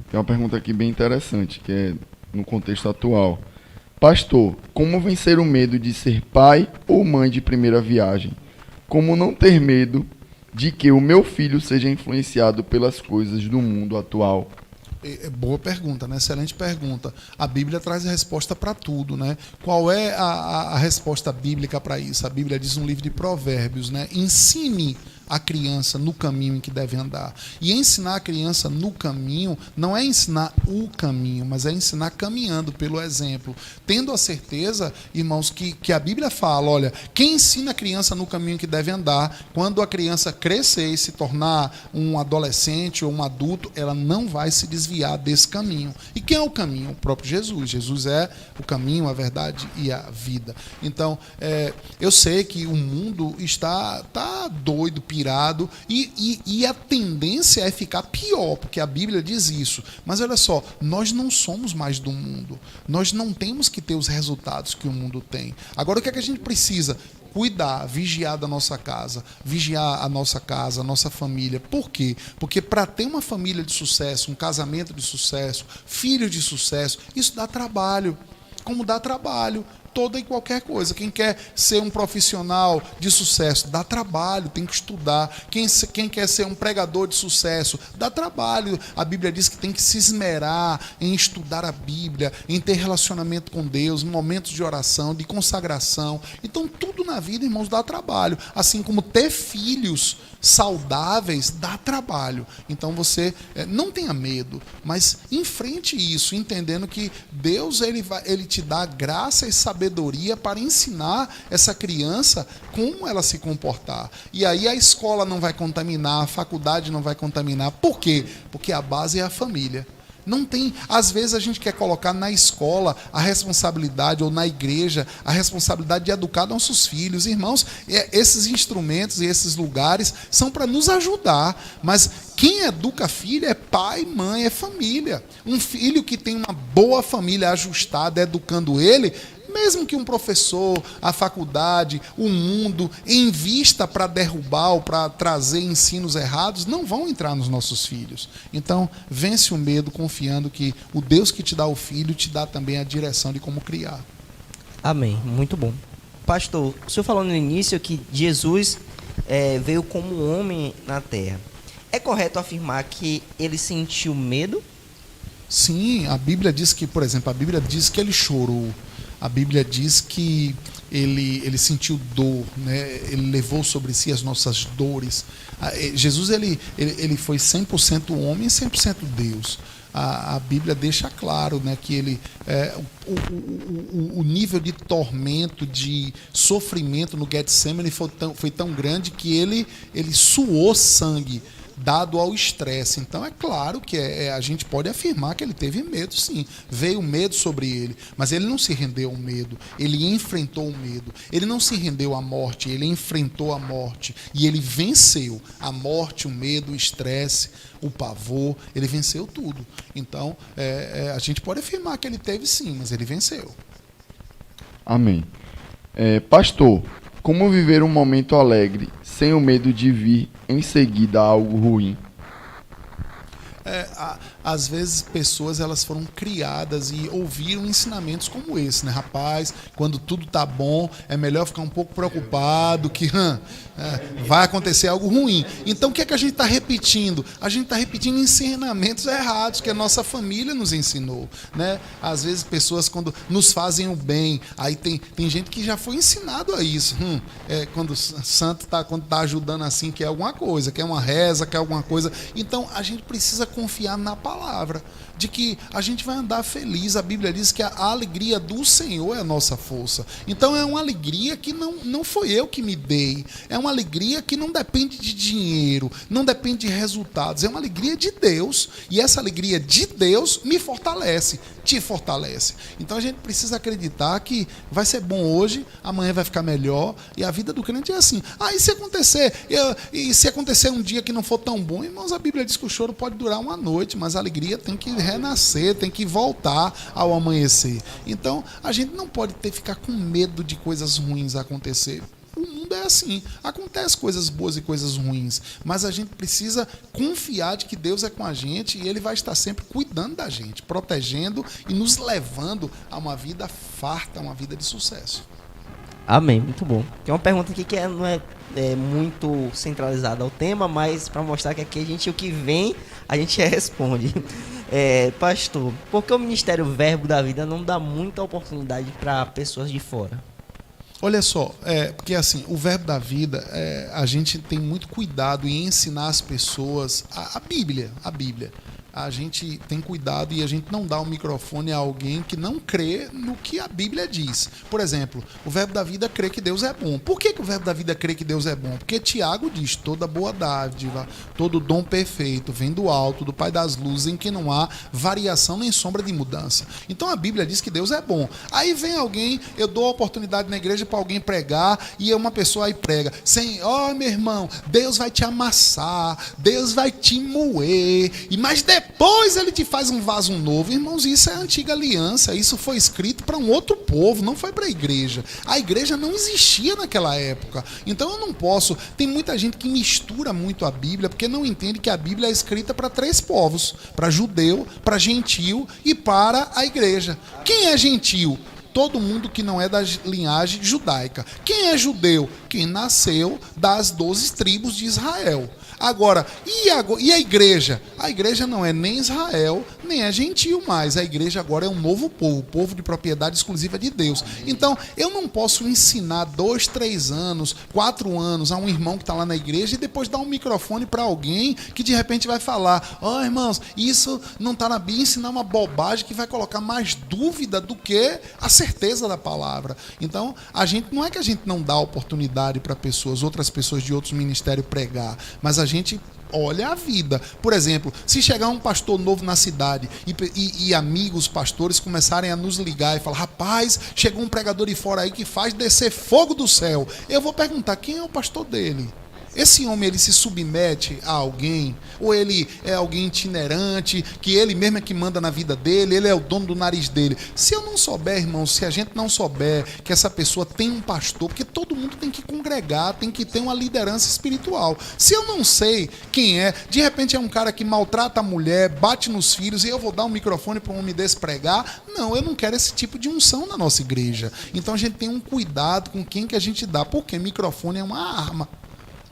Tem uma pergunta aqui bem interessante, que é no contexto atual. Pastor, como vencer o medo de ser pai ou mãe de primeira viagem? Como não ter medo de que o meu filho seja influenciado pelas coisas do mundo atual? Boa pergunta, né? Excelente pergunta. A Bíblia traz a resposta para tudo, né? Qual é a resposta bíblica para isso? A Bíblia diz no livro de Provérbios, né? Ensine a criança no caminho em que deve andar. E ensinar a criança no caminho não é ensinar o caminho, mas é ensinar caminhando pelo exemplo. Tendo a certeza, irmãos, que a Bíblia fala, olha, quem ensina a criança no caminho em que deve andar, quando a criança crescer e se tornar um adolescente ou um adulto, ela não vai se desviar desse caminho. E quem é o caminho? O próprio Jesus. Jesus é o caminho, a verdade e a vida. Então, eu sei que o mundo está doido, pirado, e a tendência é ficar pior, porque a Bíblia diz isso. Mas olha só, nós não somos mais do mundo. Nós não temos que ter os resultados que o mundo tem. Agora, o que é que a gente precisa? Cuidar, vigiar da nossa casa, vigiar a nossa família. Por quê? Porque para ter uma família de sucesso, um casamento de sucesso, filhos de sucesso, isso dá trabalho. Como dá trabalho toda e qualquer coisa. Quem quer ser um profissional de sucesso, dá trabalho, tem que estudar. Quem quer ser um pregador de sucesso, dá trabalho. A Bíblia diz que tem que se esmerar em estudar a Bíblia, em ter relacionamento com Deus, em momentos de oração, de consagração. Então, tudo na vida, irmãos, dá trabalho. Assim como ter filhos saudáveis dá trabalho. Então, você não tenha medo, mas enfrente isso, entendendo que Deus ele te dá graça e sabedoria para ensinar essa criança como ela se comportar. E aí a escola não vai contaminar, a faculdade não vai contaminar. Por quê? Porque a base é a família. Não tem, às vezes a gente quer colocar na escola a responsabilidade, ou na igreja, a responsabilidade de educar nossos filhos. Irmãos, esses instrumentos e esses lugares são para nos ajudar, mas quem educa filho é pai, mãe, é família. Um filho que tem uma boa família ajustada, educando ele, mesmo que um professor, a faculdade, o mundo invista para derrubar ou para trazer ensinos errados, não vão entrar nos nossos filhos. Então, vence o medo confiando que o Deus que te dá o filho te dá também a direção de como criar. Amém, muito bom. Pastor, o senhor falou no início que Jesus veio como homem na terra. É correto afirmar que ele sentiu medo? Sim, a Bíblia diz que, por exemplo, a Bíblia diz que ele chorou. A Bíblia diz que ele sentiu dor, né? Ele levou sobre si as nossas dores. Jesus ele foi 100% homem e 100% Deus. A Bíblia deixa claro, né, que ele o nível de tormento, de sofrimento no Getsemane foi tão grande que ele suou sangue, dado ao estresse. Então é claro que a gente pode afirmar que ele teve medo, sim. Veio medo sobre ele, mas ele não se rendeu ao medo, ele enfrentou o medo. Ele não se rendeu à morte, ele enfrentou a morte e ele venceu a morte, o medo, o estresse, o pavor, ele venceu tudo. Então a gente pode afirmar que ele teve, sim, mas ele venceu. Amém. Pastor, como viver um momento alegre sem o medo de vir em seguida algo ruim? Às vezes pessoas elas foram criadas e ouviram ensinamentos como esse, né? Rapaz, quando tudo tá bom, é melhor ficar um pouco preocupado que vai acontecer algo ruim. Então o que é que a gente está repetindo? A gente está repetindo ensinamentos errados que a nossa família nos ensinou, né? Às vezes pessoas quando nos fazem o bem, aí tem gente que já foi ensinado a isso. Quando o santo quando tá ajudando assim, quer alguma coisa, quer uma reza, quer alguma coisa. Então a gente precisa confiar na palavra, de que a gente vai andar feliz. A Bíblia diz que a alegria do Senhor é a nossa força. Então é uma alegria que não foi eu que me dei, é uma alegria que não depende de dinheiro, não depende de resultados, é uma alegria de Deus, e essa alegria de Deus me fortalece, te fortalece. Então a gente precisa acreditar que vai ser bom hoje, amanhã vai ficar melhor, e a vida do crente é assim. E se acontecer um dia que não for tão bom, irmãos, a Bíblia diz que o choro pode durar uma noite, mas a alegria tem que renascer, tem que voltar ao amanhecer. Então a gente não pode ficar com medo de coisas ruins acontecer. O mundo é assim, acontece coisas boas e coisas ruins, mas a gente precisa confiar de que Deus é com a gente e Ele vai estar sempre cuidando da gente, protegendo e nos levando a uma vida farta, uma vida de sucesso. Amém, muito bom. Tem uma pergunta aqui que não é muito centralizada ao tema, mas para mostrar que aqui o que vem, a gente responde. Pastor, por que o Ministério Verbo da Vida não dá muita oportunidade para pessoas de fora? Olha só, porque assim, o Verbo da Vida, a gente tem muito cuidado em ensinar as pessoas a Bíblia. A gente tem cuidado e a gente não dá o microfone a alguém que não crê no que a Bíblia diz. Por exemplo, o Verbo da Vida crê que Deus é bom. Por que o Verbo da Vida crê que Deus é bom? Porque Tiago diz, toda boa dádiva, todo dom perfeito, vem do alto, do Pai das luzes, em que não há variação nem sombra de mudança. Então a Bíblia diz que Deus é bom. Aí vem alguém, eu dou a oportunidade na igreja para alguém pregar, e uma pessoa aí prega, meu irmão, Deus vai te amassar, Deus vai te moer, mas depois ele te faz um vaso novo. Irmãos, isso é a antiga aliança, isso foi escrito para um outro povo, não foi para a igreja. A igreja não existia naquela época, então eu não posso. Tem muita gente que mistura muito a Bíblia, porque não entende que a Bíblia é escrita para 3 povos, para judeu, para gentil e para a igreja. Quem é gentil? Todo mundo que não é da linhagem judaica. Quem é judeu? Quem nasceu das 12 tribos de Israel. Agora, e a igreja? A igreja não é nem Israel, nem é gentil mais. A igreja agora é um novo povo, povo de propriedade exclusiva de Deus. Então, eu não posso ensinar 2, 3 anos, 4 anos a um irmão que está lá na igreja e depois dar um microfone para alguém que de repente vai falar, irmãos, isso não está na Bíblia, ensinar uma bobagem que vai colocar mais dúvida do que a certeza da palavra. Então, não é que a gente não dá oportunidade para outras pessoas de outros ministérios pregar, mas a gente olha a vida. Por exemplo, se chegar um pastor novo na cidade e amigos pastores começarem a nos ligar e falar, rapaz, chegou um pregador de fora aí que faz descer fogo do céu, eu vou perguntar, quem é o pastor dele? Esse homem, ele se submete a alguém? Ou ele é alguém itinerante, que ele mesmo é que manda na vida dele, ele é o dono do nariz dele? Se eu não souber, irmão, se a gente não souber que essa pessoa tem um pastor, porque todo mundo tem que congregar, tem que ter uma liderança espiritual. Se eu não sei quem é, de repente é um cara que maltrata a mulher, bate nos filhos, e eu vou dar um microfone para um homem desse pregar? Não, eu não quero esse tipo de unção na nossa igreja. Então a gente tem um cuidado com quem que a gente dá, porque microfone é uma arma.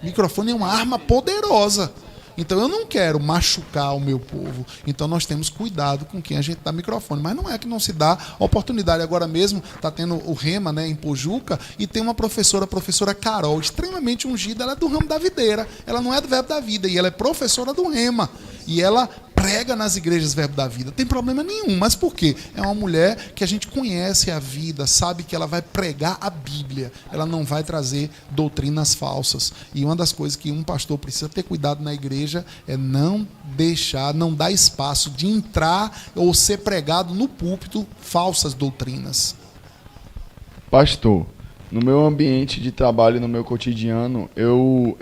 Microfone é uma arma poderosa. Então eu não quero machucar o meu povo. Então nós temos cuidado com quem a gente dá microfone. Mas não é que não se dá oportunidade. Agora mesmo está tendo o Rema, né, em Pojuca, e tem uma professora, a professora Carol, extremamente ungida. Ela é do ramo da videira. Ela não é do Verbo da Vida. E ela é professora do Rema. E ela prega nas igrejas Verbo da Vida. Não tem problema nenhum. Mas por quê? É uma mulher que a gente conhece a vida, sabe que ela vai pregar a Bíblia. Ela não vai trazer doutrinas falsas. E uma das coisas que um pastor precisa ter cuidado na igreja é não deixar, não dar espaço de entrar ou ser pregado no púlpito falsas doutrinas. Pastor, no meu ambiente de trabalho, no meu cotidiano, eu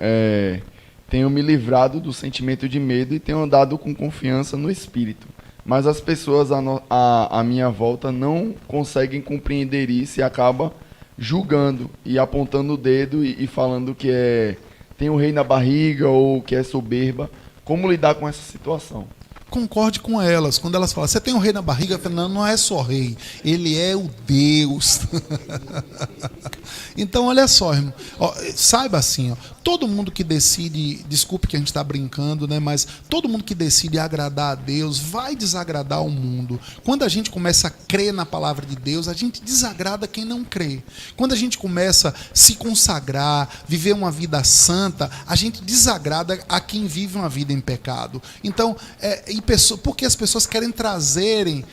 tenho me livrado do sentimento de medo e tenho andado com confiança no Espírito. Mas as pessoas à minha volta não conseguem compreender isso e acabam julgando e apontando o dedo e falando que tem um rei na barriga ou que é soberba. Como lidar com essa situação? Concorde com elas. Quando elas falam, você tem um rei na barriga, eu falo, não, não é só rei, ele é o Deus. Então, olha só, irmão, ó, saiba assim, ó, todo mundo que decide, desculpe que a gente está brincando, né, mas todo mundo que decide agradar a Deus vai desagradar o mundo. Quando a gente começa a crer na palavra de Deus, a gente desagrada quem não crê. Quando a gente começa a se consagrar, viver uma vida santa, a gente desagrada a quem vive uma vida em pecado. Então, porque as pessoas querem trazerem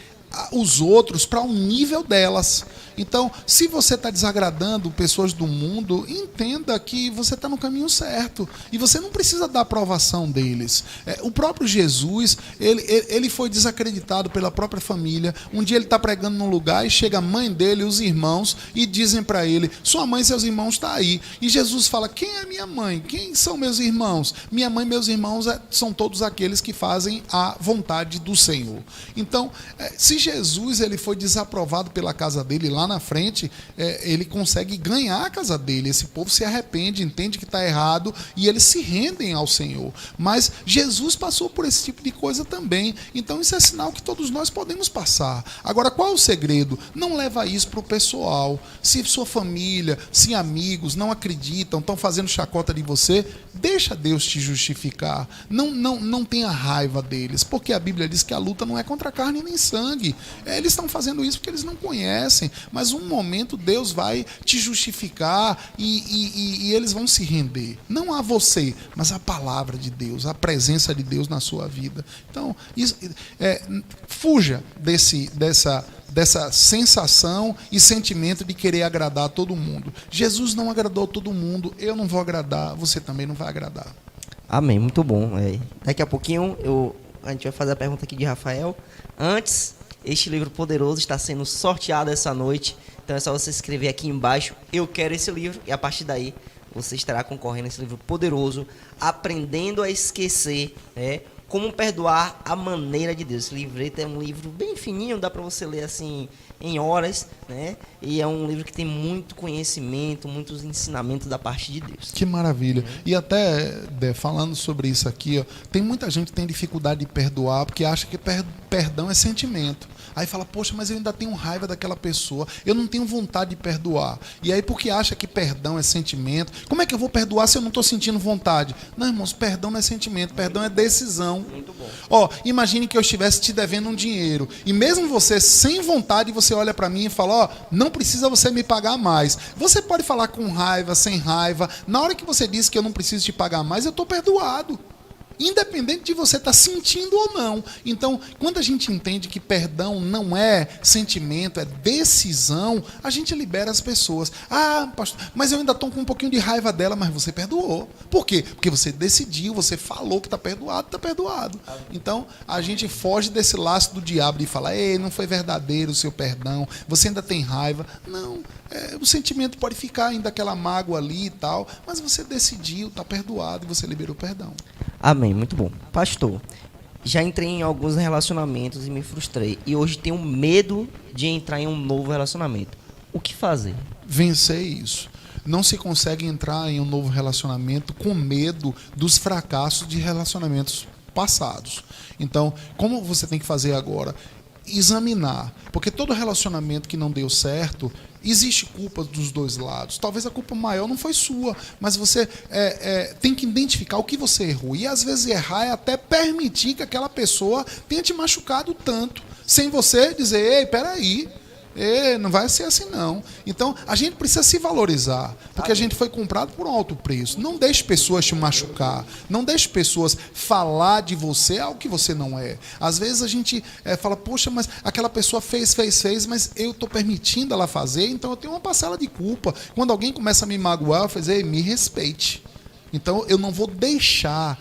os outros para um nível delas. Então, se você está desagradando pessoas do mundo, entenda que você está no caminho certo. E você não precisa dar aprovação deles. O próprio Jesus, ele foi desacreditado pela própria família. Um dia ele está pregando num lugar e chega a mãe dele e os irmãos e dizem para ele, sua mãe e seus irmãos estão aí. E Jesus fala, quem é minha mãe? Quem são meus irmãos? Minha mãe e meus irmãos são todos aqueles que fazem a vontade do Senhor. Então, se Jesus ele foi desaprovado pela casa dele lá na frente, ele consegue ganhar a casa dele. Esse povo se arrepende, entende que está errado e eles se rendem ao Senhor. Mas Jesus passou por esse tipo de coisa também. Então isso é sinal que todos nós podemos passar. Agora, qual é o segredo? Não leva isso para o pessoal. Se sua família, se amigos não acreditam, estão fazendo chacota de você, deixa Deus te justificar. Não tenha raiva deles, porque a Bíblia diz que a luta não é contra carne nem sangue. Eles estão fazendo isso porque eles não conhecem, mas um momento Deus vai te justificar e eles vão se render. Não a você, mas a palavra de Deus, a presença de Deus na sua vida. Então, fuja dessa sensação e sentimento de querer agradar a todo mundo. Jesus não agradou todo mundo, eu não vou agradar, você também não vai agradar. Amém, muito bom. Daqui a pouquinho a gente vai fazer a pergunta aqui de Rafael. Antes, este livro poderoso está sendo sorteado essa noite. Então é só você escrever aqui embaixo, eu quero esse livro. E a partir daí, você estará concorrendo a esse livro poderoso, aprendendo a esquecer, como perdoar a maneira de Deus. Esse livreto é um livro bem fininho, dá para você ler assim em horas, né? E é um livro que tem muito conhecimento, muitos ensinamentos da parte de Deus. Que maravilha. E até, falando sobre isso aqui, ó, tem muita gente que tem dificuldade de perdoar porque acha que perdão é sentimento. Aí fala, poxa, mas eu ainda tenho raiva daquela pessoa, eu não tenho vontade de perdoar. E aí, porque acha que perdão é sentimento, como é que eu vou perdoar se eu não estou sentindo vontade? Não, irmãos, perdão não é sentimento, perdão é decisão. Muito bom. Ó, imagine que eu estivesse te devendo um dinheiro, e mesmo você, sem vontade, você olha para mim e fala, ó, não precisa você me pagar mais. Você pode falar com raiva, sem raiva, na hora que você diz que eu não preciso te pagar mais, eu estou perdoado. Independente de você estar sentindo ou não. Então, quando a gente entende que perdão não é sentimento, é decisão, a gente libera as pessoas. Ah, pastor, mas eu ainda estou com um pouquinho de raiva dela, mas você perdoou. Por quê? Porque você decidiu, você falou que está perdoado, está perdoado. Então, a gente foge desse laço do diabo de falar, ei, não foi verdadeiro o seu perdão, você ainda tem raiva. Não, o sentimento pode ficar ainda aquela mágoa ali e tal, mas você decidiu, está perdoado e você liberou o perdão. Amém, muito bom. Pastor, já entrei em alguns relacionamentos e me frustrei. E hoje tenho medo de entrar em um novo relacionamento. O que fazer? Vencer isso. Não se consegue entrar em um novo relacionamento com medo dos fracassos de relacionamentos passados. Então, como você tem que fazer agora? Examinar. Porque todo relacionamento que não deu certo, Existe culpa dos dois lados. Talvez a culpa maior não foi sua, mas você tem que identificar o que você errou. E às vezes errar é até permitir que aquela pessoa tenha te machucado tanto, sem você dizer, ei, peraí, não vai ser assim não. Então a gente precisa se valorizar, porque a gente foi comprado por um alto preço. Não deixe pessoas te machucar, não deixe pessoas falar de você algo que você não é. Às vezes a gente fala, poxa, mas aquela pessoa fez, mas eu estou permitindo ela fazer, então eu tenho uma parcela de culpa. Quando alguém começa a me magoar, eu falo, ei, me respeite. Então eu não vou deixar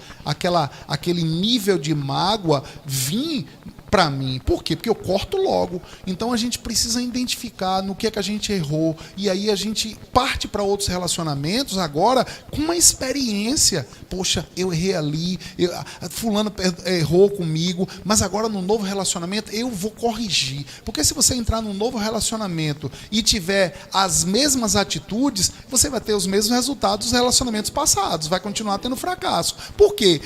aquele nível de mágoa vir para mim. Por quê? Porque eu corto logo. Então a gente precisa identificar no que é que a gente errou. E aí a gente parte para outros relacionamentos agora com uma experiência. Poxa, eu errei ali, fulano errou comigo, mas agora no novo relacionamento eu vou corrigir. Porque se você entrar num novo relacionamento e tiver as mesmas atitudes, você vai ter os mesmos resultados dos relacionamentos passados. Vai continuar tendo fracasso. Por quê?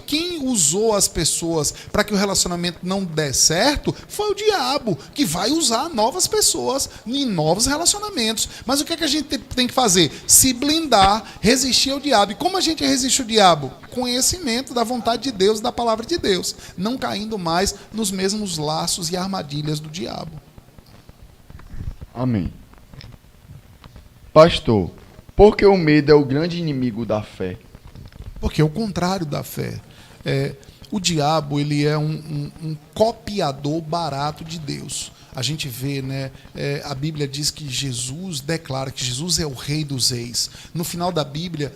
Quem usou as pessoas para que o relacionamento não dê certo foi o diabo, que vai usar novas pessoas em novos relacionamentos. Mas o que é que a gente tem que fazer? Se blindar, resistir ao diabo. E como a gente resiste ao diabo? Conhecimento da vontade de Deus, da palavra de Deus, não caindo mais nos mesmos laços e armadilhas do diabo. Amém. Pastor, por que o medo é o grande inimigo da fé? Porque é o contrário da fé. O diabo, ele é um copiador barato de Deus. A gente vê, né? A Bíblia diz que Jesus declara que Jesus é o rei dos reis. No final da Bíblia,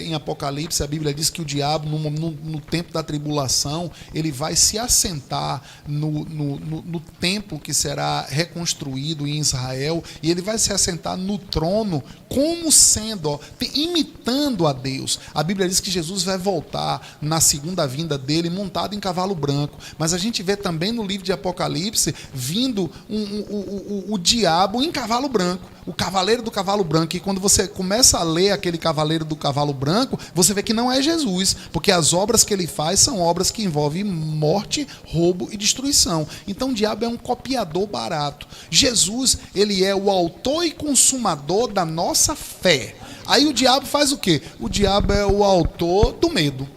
em Apocalipse, a Bíblia diz que o diabo, no tempo da tribulação, ele vai se assentar no templo que será reconstruído em Israel, e ele vai se assentar no trono como sendo, imitando a Deus. A Bíblia diz que Jesus vai voltar na segunda vinda dele montado em cavalo branco. Mas a gente vê também no livro de Apocalipse vindo o diabo em cavalo branco, o cavaleiro do cavalo branco. E quando você começa a ler aquele cavaleiro do cavalo branco, você vê que não é Jesus, porque as obras que ele faz são obras que envolvem morte, roubo e destruição. Então o diabo é um copiador barato. Jesus, ele é o autor e consumador da nossa fé. Aí o diabo faz o quê? O diabo é o autor do medo.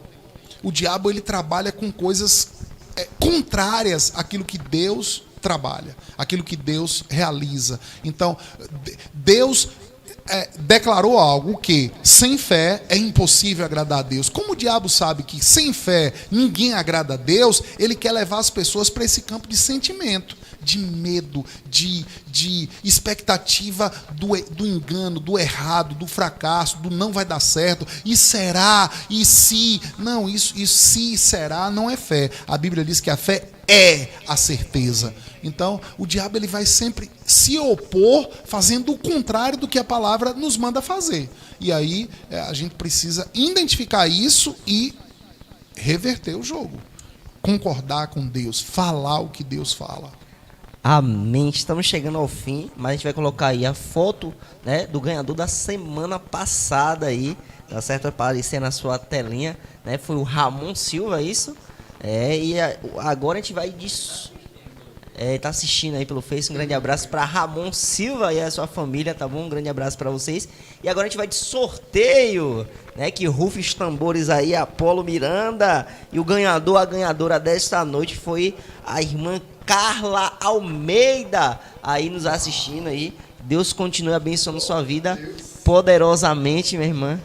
O diabo, ele trabalha com coisas contrárias àquilo que Deus trabalha, aquilo que Deus realiza. Então, Deus declarou algo, o que sem fé é impossível agradar a Deus. Como o diabo sabe que sem fé ninguém agrada a Deus, ele quer levar as pessoas para esse campo de sentimento, de medo, de expectativa do engano, do errado, do fracasso, do não vai dar certo, e será, e se. Não, isso se será não é fé. A Bíblia diz que a fé é a certeza. Então, o diabo, ele vai sempre se opor, fazendo o contrário do que a palavra nos manda fazer. E aí, a gente precisa identificar isso e reverter o jogo. Concordar com Deus, falar o que Deus fala. Amém. Estamos chegando ao fim, mas a gente vai colocar aí a foto, né, do ganhador da semana passada aí, tá certo? Aparecer na sua telinha, né? Foi o Ramon Silva, isso? E agora a gente vai tá assistindo aí pelo Face. Um grande abraço para Ramon Silva e a sua família, tá bom? Um grande abraço para vocês. E agora a gente vai de sorteio, né? Que rufe os tambores aí, Apolo Miranda. E o ganhador, a ganhadora desta noite foi a irmã Carla Almeida, aí nos assistindo aí. Deus continue abençoando sua vida poderosamente, minha irmã.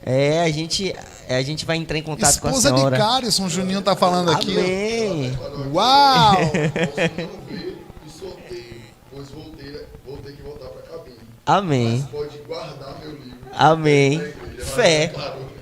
A gente vai entrar em contato Esposa com a senhora. de Carison, Juninho tá falando aqui. Amém. Uau! Pois vou ter que voltar para a cabine. Amém. Mas pode guardar meu livro. Amém. Fé.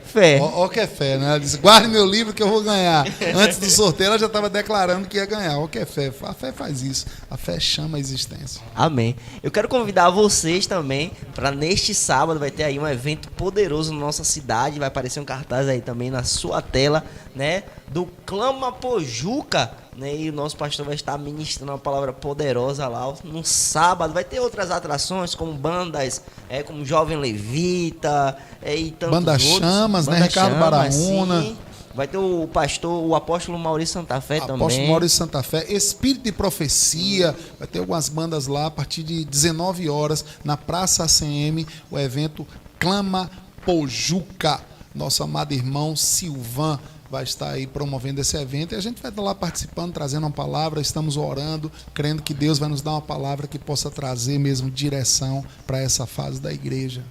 Fé. Ó que é fé, né? Ela disse, guarde meu livro que eu vou ganhar. Antes do sorteio, ela já estava declarando que ia ganhar. Ó que é fé. A fé faz isso. A fé chama a existência. Amém. Eu quero convidar vocês também para neste sábado vai ter aí um evento poderoso na nossa cidade. Vai aparecer um cartaz aí também na sua tela, né? Do Clama Pojuca, né? E o nosso pastor vai estar ministrando uma palavra poderosa lá no sábado. Vai ter outras atrações como bandas, como Jovem Levita, e tantos Banda outros. Chamas, Banda né? Ricardo Chamas, Baraúna. sim. Vai ter o pastor, o apóstolo Maurício Santa Fé também. Apóstolo Maurício Santa Fé, Espírito de Profecia, vai ter algumas bandas lá a partir de 19 horas na Praça ACM, o evento Clama Pojuca. Nosso amado irmão Silvan vai estar aí promovendo esse evento e a gente vai estar lá participando, trazendo uma palavra, estamos orando, crendo que Deus vai nos dar uma palavra que possa trazer mesmo direção para essa fase da igreja.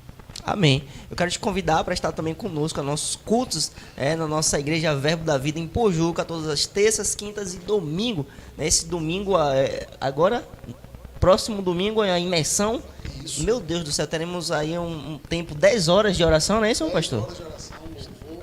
Amém. Eu quero te convidar para estar também conosco nos nossos cultos, na nossa igreja Verbo da Vida em Pojuca, todas as terças, quintas e domingo. Esse domingo, agora, próximo domingo, é a imersão. Isso. Meu Deus do céu, teremos aí um tempo, 10 horas de oração, não é isso, pastor? 10 horas de oração.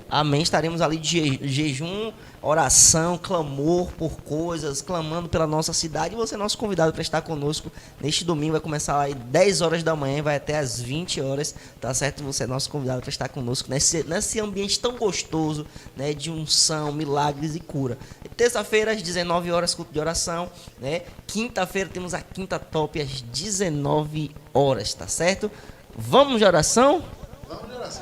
Amém. Estaremos ali de jejum, oração, clamor por coisas, clamando pela nossa cidade. E você é nosso convidado para estar conosco neste domingo. Vai começar lá às 10 horas da manhã e vai até às 20 horas, tá certo? Você é nosso convidado para estar conosco nesse ambiente tão gostoso, né, de unção, milagres e cura. Terça-feira, às 19 horas, culto de oração, né? Quinta-feira temos a quinta top às 19 horas, tá certo? Vamos de oração?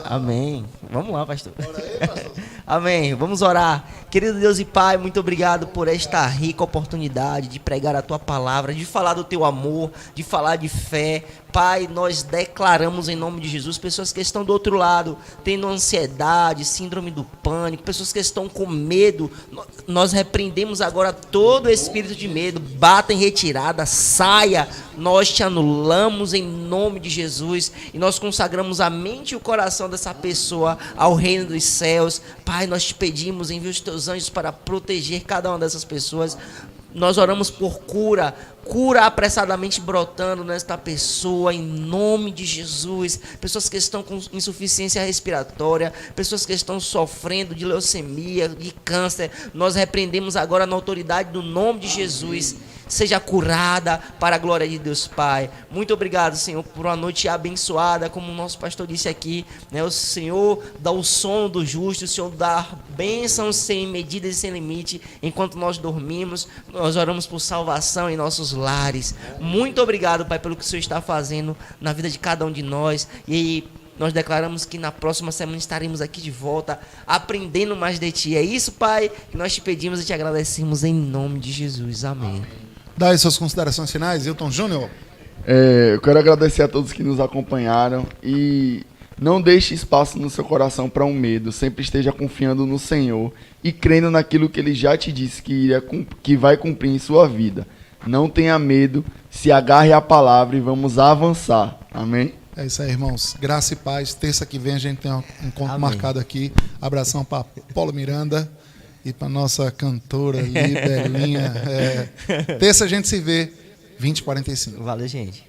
Amém. Vamos lá, pastor. Aí, pastor. Amém. Vamos orar. Querido Deus e Pai, muito obrigado por esta rica oportunidade de pregar a Tua palavra, de falar do Teu amor, de falar de fé. Pai, nós declaramos em nome de Jesus pessoas que estão do outro lado, tendo ansiedade, síndrome do pânico, pessoas que estão com medo. Nós repreendemos agora todo espírito de medo. Bata em retirada, saia. Nós te anulamos em nome de Jesus e nós consagramos a mente e o coração dessa pessoa ao reino dos céus. Pai, nós te pedimos, envia os teus anjos para proteger cada uma dessas pessoas. Nós oramos por cura apressadamente brotando nesta pessoa, em nome de Jesus. Pessoas que estão com insuficiência respiratória, pessoas que estão sofrendo de leucemia, de câncer, nós repreendemos agora na autoridade do nome de Jesus. Seja curada para a glória de Deus, Pai. Muito obrigado, Senhor, por uma noite abençoada, como o nosso pastor disse aqui, né? O Senhor dá o sono do justo, o Senhor dá bênçãos sem medidas e sem limite. Enquanto nós dormimos, nós oramos por salvação em nossos lares. Muito obrigado, Pai, pelo que o Senhor está fazendo na vida de cada um de nós. E nós declaramos que na próxima semana estaremos aqui de volta, aprendendo mais de Ti. É isso, Pai, que nós te pedimos e te agradecemos em nome de Jesus. Amém. Dá aí suas considerações finais, Hilton Júnior. Eu quero agradecer a todos que nos acompanharam e não deixe espaço no seu coração para um medo. Sempre esteja confiando no Senhor e crendo naquilo que Ele já te disse que vai cumprir em sua vida. Não tenha medo, se agarre à palavra e vamos avançar. Amém? É isso aí, irmãos. Graça e paz. Terça que vem a gente tem um encontro Amém. Marcado aqui. Abração para Paulo Miranda. E para nossa cantora ali, Belinha. Terça a gente se vê, 20h45. Valeu, gente.